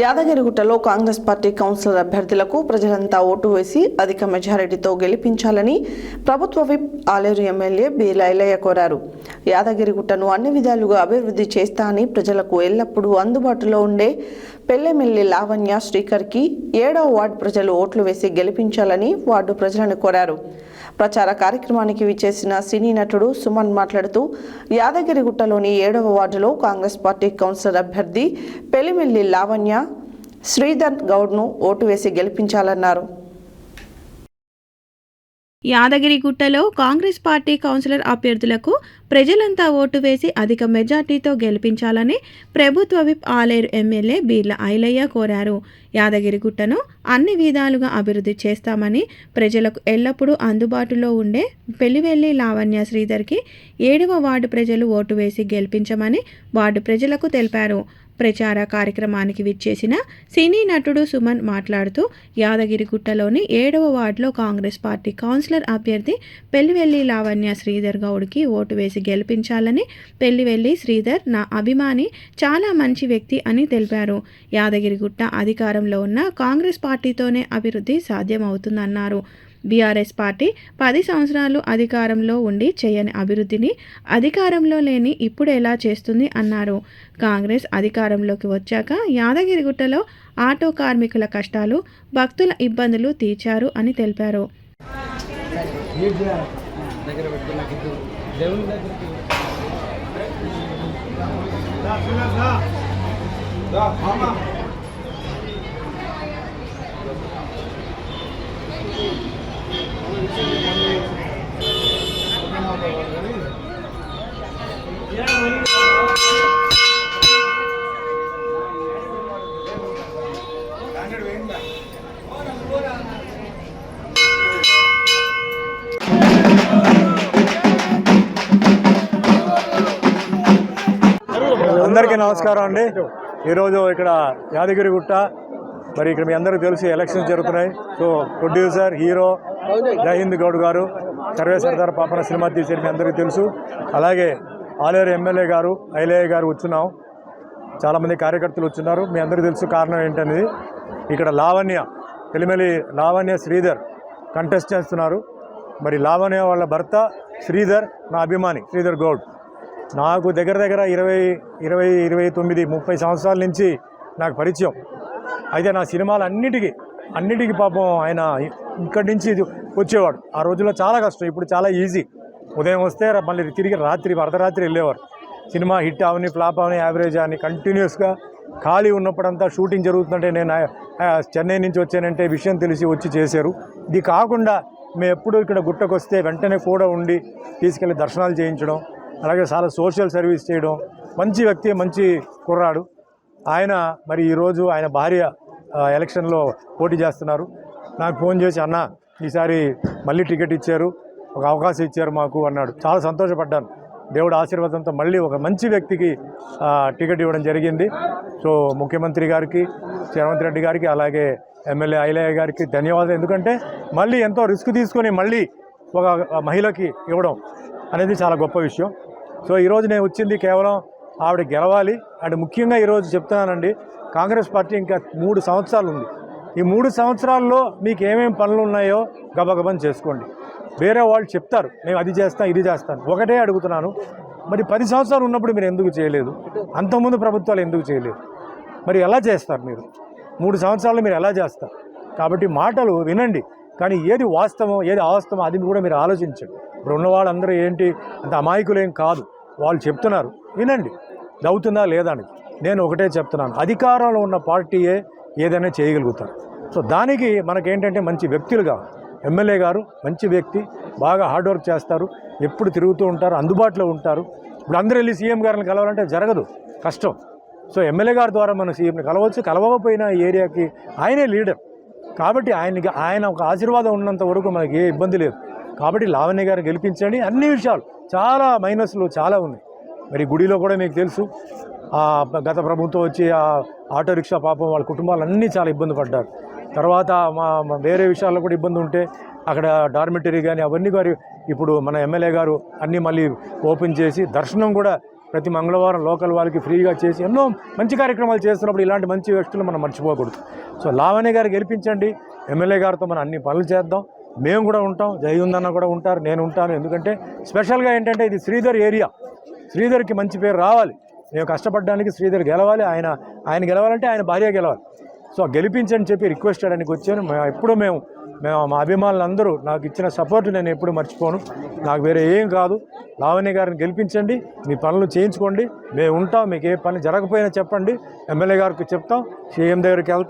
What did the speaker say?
యాదగిరిగుట్టలో Congress party councillor అభ్యర్థులకు ప్రజలంతా vote వేసి అధిక మెజారిటీతో గెలిపించాలని ప్రభుత్వ whip Aleru MLA B Lailaiah కోరారు. యాదగిరిగుట్టను అన్ని విధాలుగా అభివృద్ధి చేస్తా అని ప్రజలకు ఎల్లప్పుడూ అందుబాటులో ఉండే పెళ్లెమెల్లి లావణ్య శ్రీకర్కి 7వ వార్డు ప్రజలు ఓట్లు వేసి గెలిపించాలని వార్డు ప్రజలను కోరారు. ప్రచార కార్యక్రమానికి విచ్చేసిన సినీ నటుడు సుమన్ మాట్లాడుతూ యాదగిరిగుట్టలోని 7వ వార్డులో కాంగ్రెస్ పార్టీ కౌన్సిలర్ అభ్యర్థి పెళ్లిమెల్లి లావణ్య శ్రీధర్ గౌడ్ను ఓటు వేసి గెలిపించాలన్నారు. యాదగిరిగుట్టలో కాంగ్రెస్ పార్టీ కౌన్సిలర్ అభ్యర్థులకు ప్రజలంతా ఓటు వేసి అధిక మెజార్టీతో గెలిపించాలని ప్రభుత్వ విప్ ఆలేరు ఎమ్మెల్యే బీర్ల ఐలయ్య కోరారు. యాదగిరిగుట్టను అన్ని విధాలుగా అభివృద్ధి చేస్తామని ప్రజలకు ఎల్లప్పుడూ అందుబాటులో ఉండే పెళ్లివెల్లి లావణ్య శ్రీధర్కి 7వ వార్డు ప్రజలు ఓటు వేసి గెలిపించమని వార్డు ప్రజలకు తెలిపారు. ప్రచార కార్యక్రమానికి విచ్చేసిన సినీ నటుడు సుమన్ మాట్లాడుతూ యాదగిరిగుట్టలోని 7వ వార్డులో కాంగ్రెస్ పార్టీ కౌన్సిలర్ అభ్యర్థి పెళ్లివెల్లి లావణ్య శ్రీధర్ గౌడ్కి ఓటు వేసి గెలిపించాలని, పెళ్లివెల్లి శ్రీధర్ నా అభిమాని, చాలా మంచి వ్యక్తి అని తెలిపారు. యాదగిరిగుట్ట అధికారంలో ఉన్న కాంగ్రెస్ పార్టీతోనే అభివృద్ధి సాధ్యమవుతుందన్నారు. బీఆర్ఎస్ పార్టీ 10 సంవత్సరాలు అధికారంలో ఉండి చేయని అభివృద్ధిని అధికారంలో లేని ఇప్పుడు ఎలా చేస్తుంది అన్నారు. కాంగ్రెస్ అధికారంలోకి వచ్చాక యాదగిరిగుట్టలో ఆటో కార్మికుల కష్టాలు, భక్తుల ఇబ్బందులు తీర్చారు అని తెలిపారు. అందరికీ నమస్కారం అండి. ఈరోజు ఇక్కడ యాదగిరిగుట్ట మరి ఇక్కడ మీ అందరికీ తెలిసి ఎలక్షన్స్ జరుగుతున్నాయి. So producer hero Jai Hind Goud గారు సర్వే సర్దార్ పాపన సినిమా తీసేది మీ అందరికీ తెలుసు. అలాగే ఆలేరు ఎమ్మెల్యే గారు ఐలయ్య గారు వచ్చున్నాం. చాలామంది కార్యకర్తలు వచ్చున్నారు. మీ అందరికీ తెలుసు కారణం ఏంటనేది. ఇక్కడ లావణ్య పెళ్లిమెల్లి లావణ్య శ్రీధర్ కంటెస్ట్ చేస్తున్నారు. మరి లావణ్య వాళ్ళ భర్త శ్రీధర్ నా అభిమాని శ్రీధర్ గౌడ్. నాకు దగ్గర 29-30 సంవత్సరాల నుంచి నాకు పరిచయం. అయితే నా సినిమాలు అన్నిటికీ పాపం ఆయన ఇక్కడి నుంచి వచ్చేవాడు. ఆ రోజుల్లో చాలా కష్టం, ఇప్పుడు చాలా ఈజీ. ఉదయం వస్తే మళ్ళీ తిరిగి అర్ధరాత్రి వెళ్ళేవారు. సినిమా హిట్ అవని ఫ్లాప్ అవని యావరేజ్ అని కంటిన్యూస్గా ఖాళీ ఉన్నప్పుడంతా షూటింగ్ జరుగుతుందంటే నేను చెన్నై నుంచి వచ్చానంటే విషయం తెలిసి వచ్చి చేశారు. ఇది కాకుండా మేము ఎప్పుడు ఇక్కడ గుట్టకు వస్తే వెంటనే కూడా ఉండి తీసుకెళ్ళి దర్శనాలు చేయించడం, అలాగే చాలా సోషల్ సర్వీస్ చేయడం. మంచి వ్యక్తి, మంచి కుర్రాడు ఆయన. మరి ఈరోజు ఆయన భార్య ఎలక్షన్లో పోటీ చేస్తున్నారు. నాకు ఫోన్ చేసి అన్న ఈసారి మళ్ళీ టికెట్ ఇచ్చారు, ఒక అవకాశం ఇచ్చారు మాకు అన్నాడు. చాలా సంతోషపడ్డాను. దేవుడు ఆశీర్వాదంతో మళ్ళీ ఒక మంచి వ్యక్తికి టికెట్ ఇవ్వడం జరిగింది. సో ముఖ్యమంత్రి గారికి, రేవంత్ రెడ్డి గారికి, అలాగే ఎమ్మెల్యే ఐలయ్య గారికి ధన్యవాదాలు. ఎందుకంటే మళ్ళీ ఎంతో రిస్క్ తీసుకొని మళ్ళీ ఒక మహిళకి ఇవ్వడం అనేది చాలా గొప్ప విషయం. సో ఈరోజు నేను వచ్చింది కేవలం ఆవిడ గెలవాలి. అండ్ ముఖ్యంగా ఈరోజు చెప్తున్నానండి, కాంగ్రెస్ పార్టీ ఇంకా 3 సంవత్సరాలు ఉంది. ఈ 3 సంవత్సరాల్లో మీకు ఏమేమి పనులు ఉన్నాయో గబగబని చేసుకోండి. వేరే వాళ్ళు చెప్తారు నేను అది చేస్తాను ఇది చేస్తాను. ఒకటే అడుగుతున్నాను, మరి 10 సంవత్సరాలు ఉన్నప్పుడు మీరు ఎందుకు చేయలేదు? అంతకుముందు ప్రభుత్వాలు ఎందుకు చేయలేదు? మరి ఎలా చేస్తారు మీరు? 3 సంవత్సరాలు మీరు ఎలా చేస్తారు? కాబట్టి మాటలు వినండి, కానీ ఏది వాస్తవం ఏది అవాస్తవం అది కూడా మీరు ఆలోచించండి. ఇప్పుడు ఉన్న వాళ్ళందరూ ఏంటి అంత అమాయకులేం కాదు, వాళ్ళు చెప్తున్నారు వినండి. అవుతుందా లేదా అని నేను ఒకటే చెప్తున్నాను, అధికారంలో ఉన్న పార్టీయే ఏదైనా చేయగలుగుతారు. సో దానికి మనకేంటంటే మంచి వ్యక్తులుగా ఎమ్మెల్యే గారు మంచి వ్యక్తి, బాగా హార్డ్ వర్క్ చేస్తారు, ఎప్పుడు తిరుగుతూ ఉంటారు, అందుబాటులో ఉంటారు. ఇప్పుడు అందరూ వెళ్ళి సీఎం గారిని కలవాలంటే జరగదు, కష్టం. సో ఎమ్మెల్యే గారి ద్వారా మనం సీఎంని కలవచ్చు. కలవకపోయినా ఈ ఏరియాకి ఆయనే లీడర్. కాబట్టి ఆయన ఒక ఆశీర్వాదం ఉన్నంత వరకు మనకి ఏ ఇబ్బంది లేదు. కాబట్టి లావణ్య గారు గెలిపించండి. అన్ని విషయాలు చాలా మైనస్లు చాలా ఉన్నాయి. మరి గుడిలో కూడా మీకు తెలుసు గత ప్రభుత్వం వచ్చి ఆటో రిక్షా పాపం వాళ్ళ కుటుంబాలు అన్నీ చాలా ఇబ్బంది పడ్డారు. తర్వాత వేరే విషయాల్లో కూడా ఇబ్బంది ఉంటే అక్కడ డార్మిటరీ కానీ అవన్నీ గారు ఇప్పుడు మన ఎమ్మెల్యే గారు అన్నీ మళ్ళీ ఓపెన్ చేసి దర్శనం కూడా ప్రతి మంగళవారం లోకల్ వాళ్ళకి ఫ్రీగా చేసి ఎన్నో మంచి కార్యక్రమాలు చేస్తున్నప్పుడు ఇలాంటి మంచి వ్యక్తులు మనం మర్చిపోకూడదు. సో లావణ్య గారు గెలిపించండి, ఎమ్మెల్యే గారితో మనం అన్ని పనులు చేద్దాం. మేము కూడా ఉంటాం, జై ఉందన్న కూడా ఉంటారు, నేను ఉంటాను. ఎందుకంటే స్పెషల్గా ఏంటంటే ఇది శ్రీధర్ ఏరియా, శ్రీధర్కి మంచి పేరు రావాలి. మేము కష్టపడడానికి శ్రీధర్ గెలవాలి, ఆయన గెలవాలంటే ఆయన భార్య గెలవాలి. సో గెలిపించని చెప్పి రిక్వెస్ట్ చేయడానికి వచ్చాను. ఎప్పుడూ మేము మా అభిమానులందరూ నాకు ఇచ్చిన సపోర్ట్ నేను ఎప్పుడు మర్చిపోను. నాకు వేరే ఏం కాదు. లావణ్య గారిని గెలిపించండి, మీ పనులు చేయించుకోండి, మేము ఉంటాం. మీకు ఏ పని జరగకపోయినా చెప్పండి, ఎమ్మెల్యే గారికి చెప్తాం, సీఎం దగ్గరికి వెళ్తాం.